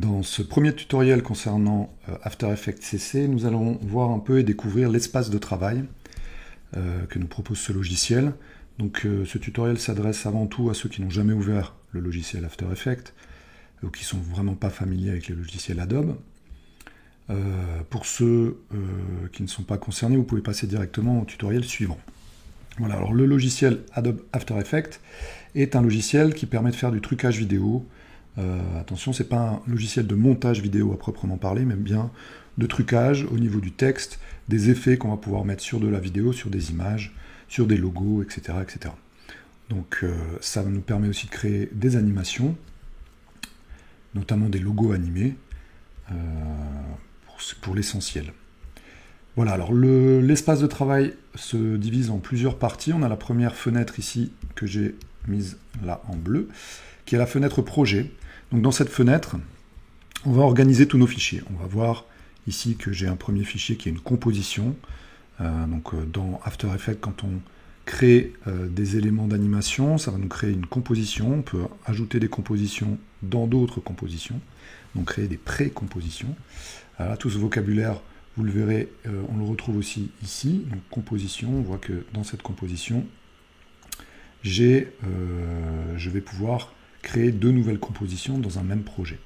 Dans ce premier tutoriel concernant After Effects CC, nous allons voir un peu et découvrir l'espace de travail que nous propose ce logiciel. Donc ce tutoriel s'adresse avant tout à ceux qui n'ont jamais ouvert le logiciel After Effects ou qui sont vraiment pas familiers avec le logiciel Adobe. Pour ceux qui ne sont pas concernés, vous pouvez passer directement au tutoriel suivant. Voilà, alors le logiciel Adobe After Effects est un logiciel qui permet de faire du trucage vidéo. Attention, c'est pas un logiciel de montage vidéo à proprement parler, mais bien de trucage au niveau du texte, des effets qu'on va pouvoir mettre sur de la vidéo, sur des images, sur des logos, etc. etc. Donc ça nous permet aussi de créer des animations, notamment des logos animés, pour l'essentiel. Voilà, alors l'espace de travail se divise en plusieurs parties. On a la première fenêtre ici, que j'ai mise là en bleu, qui est la fenêtre projet. Donc dans cette fenêtre, on va organiser tous nos fichiers. On va voir ici que j'ai un premier fichier qui est une composition. Dans After Effects, quand on crée des éléments d'animation, ça va nous créer une composition. On peut ajouter des compositions dans d'autres compositions, donc créer des pré-compositions. Là, tout ce vocabulaire, vous le verrez, on le retrouve aussi ici. Donc composition, on voit que dans cette composition, je vais pouvoir créer deux nouvelles compositions dans un même projet.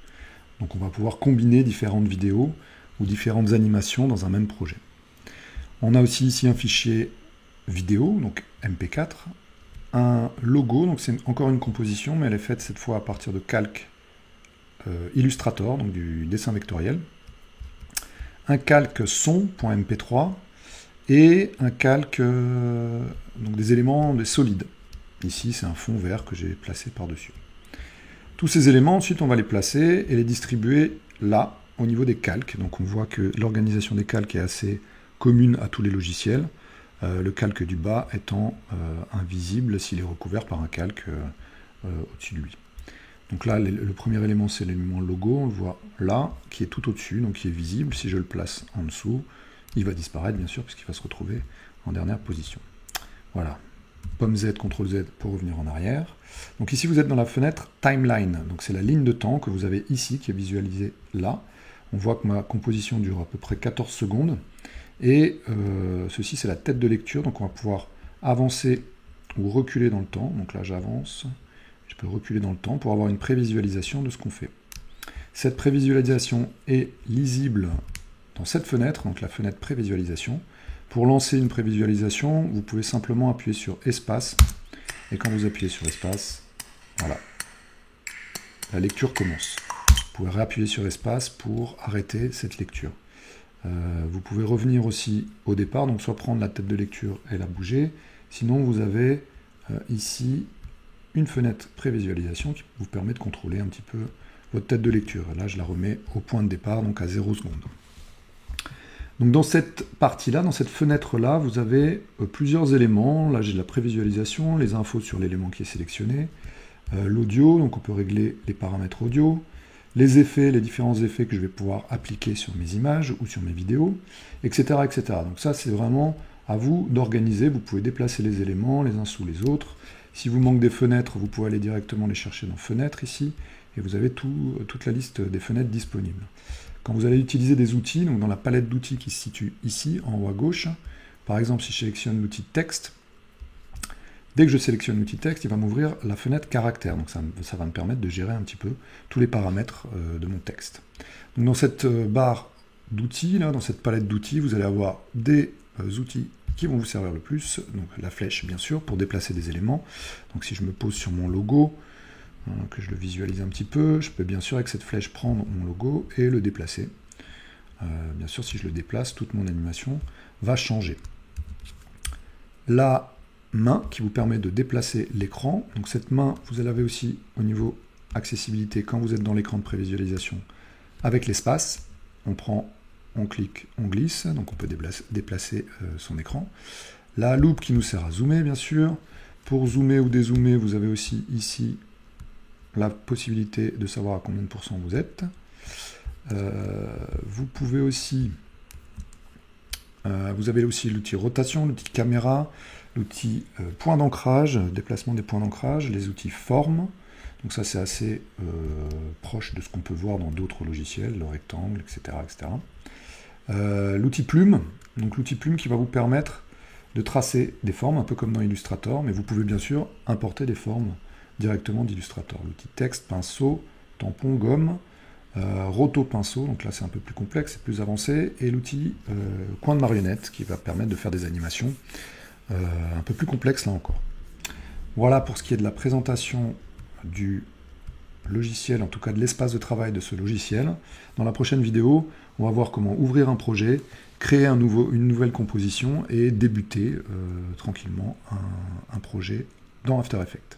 Donc on va pouvoir combiner différentes vidéos ou différentes animations dans un même projet. On a aussi ici un fichier vidéo, donc MP4, un logo, donc c'est encore une composition, mais elle est faite cette fois à partir de calque Illustrator, donc du dessin vectoriel, un calque son.mp3 et un calque donc des éléments des solides. Ici, c'est un fond vert que j'ai placé par-dessus. Tous ces éléments, ensuite, on va les placer et les distribuer là, au niveau des calques. Donc on voit que l'organisation des calques est assez commune à tous les logiciels. Le calque du bas étant invisible s'il est recouvert par un calque au-dessus de lui. Donc là, le premier élément, c'est l'élément logo, on le voit là, qui est tout au-dessus, donc qui est visible. Si je le place en dessous, il va disparaître, bien sûr, puisqu'il va se retrouver en dernière position. Voilà. Pomme Z, CTRL Z pour revenir en arrière. Donc ici, vous êtes dans la fenêtre Timeline. Donc c'est la ligne de temps que vous avez ici, qui est visualisée là. On voit que ma composition dure à peu près 14 secondes. Et ceci, c'est la tête de lecture. Donc on va pouvoir avancer ou reculer dans le temps. Donc là, j'avance. Je peux reculer dans le temps pour avoir une prévisualisation de ce qu'on fait. Cette prévisualisation est lisible dans cette fenêtre, donc la fenêtre prévisualisation. Pour lancer une prévisualisation, vous pouvez simplement appuyer sur Espace. Et quand vous appuyez sur Espace, voilà, la lecture commence. Vous pouvez réappuyer sur Espace pour arrêter cette lecture. Vous pouvez revenir aussi au départ, donc soit prendre la tête de lecture et la bouger. Sinon, vous avez ici une fenêtre prévisualisation qui vous permet de contrôler un petit peu votre tête de lecture. Là, je la remets au point de départ, donc à 0 secondes. Donc dans cette partie-là, dans cette fenêtre-là, vous avez plusieurs éléments. Là, j'ai la prévisualisation, les infos sur l'élément qui est sélectionné, l'audio, donc on peut régler les paramètres audio, les effets, les différents effets que je vais pouvoir appliquer sur mes images ou sur mes vidéos, etc. etc. Donc ça, c'est vraiment à vous d'organiser. Vous pouvez déplacer les éléments les uns sous les autres. Si vous manquez des fenêtres, vous pouvez aller directement les chercher dans Fenêtres ici, et vous avez toute la liste des fenêtres disponibles. Quand vous allez utiliser des outils, donc dans la palette d'outils qui se situe ici, en haut à gauche, par exemple si je sélectionne l'outil texte, dès que je sélectionne l'outil texte, il va m'ouvrir la fenêtre caractère. Donc ça va me permettre de gérer un petit peu tous les paramètres de mon texte. Donc dans cette barre d'outils, dans cette palette d'outils, vous allez avoir des outils qui vont vous servir le plus, donc la flèche bien sûr pour déplacer des éléments. Donc si je me pose sur mon logo, que je le visualise un petit peu, je peux bien sûr avec cette flèche prendre mon logo et le déplacer. Bien sûr si je le déplace, toute mon animation va changer. La main qui vous permet de déplacer l'écran, donc cette main vous l'avez aussi au niveau accessibilité quand vous êtes dans l'écran de prévisualisation avec l'espace, on clique, on glisse, donc on peut déplacer son écran. La loupe qui nous sert à zoomer, bien sûr. Pour zoomer ou dézoomer, vous avez aussi ici la possibilité de savoir à combien de pourcents vous êtes. Vous avez aussi l'outil rotation, l'outil caméra, l'outil point d'ancrage, déplacement des points d'ancrage, les outils forme, Donc ça c'est assez proche de ce qu'on peut voir dans d'autres logiciels, le rectangle, etc. etc. L'outil plume, donc l'outil plume qui va vous permettre de tracer des formes, un peu comme dans Illustrator, mais vous pouvez bien sûr importer des formes directement d'Illustrator. L'outil texte, pinceau, tampon, gomme, roto pinceau, donc là c'est un peu plus complexe, c'est plus avancé, et l'outil coin de marionnette qui va permettre de faire des animations un peu plus complexes là encore. Voilà pour ce qui est de la présentation du logiciel, en tout cas de l'espace de travail de ce logiciel. Dans la prochaine vidéo, on va voir comment ouvrir un projet, créer une nouvelle composition et débuter tranquillement un projet dans After Effects.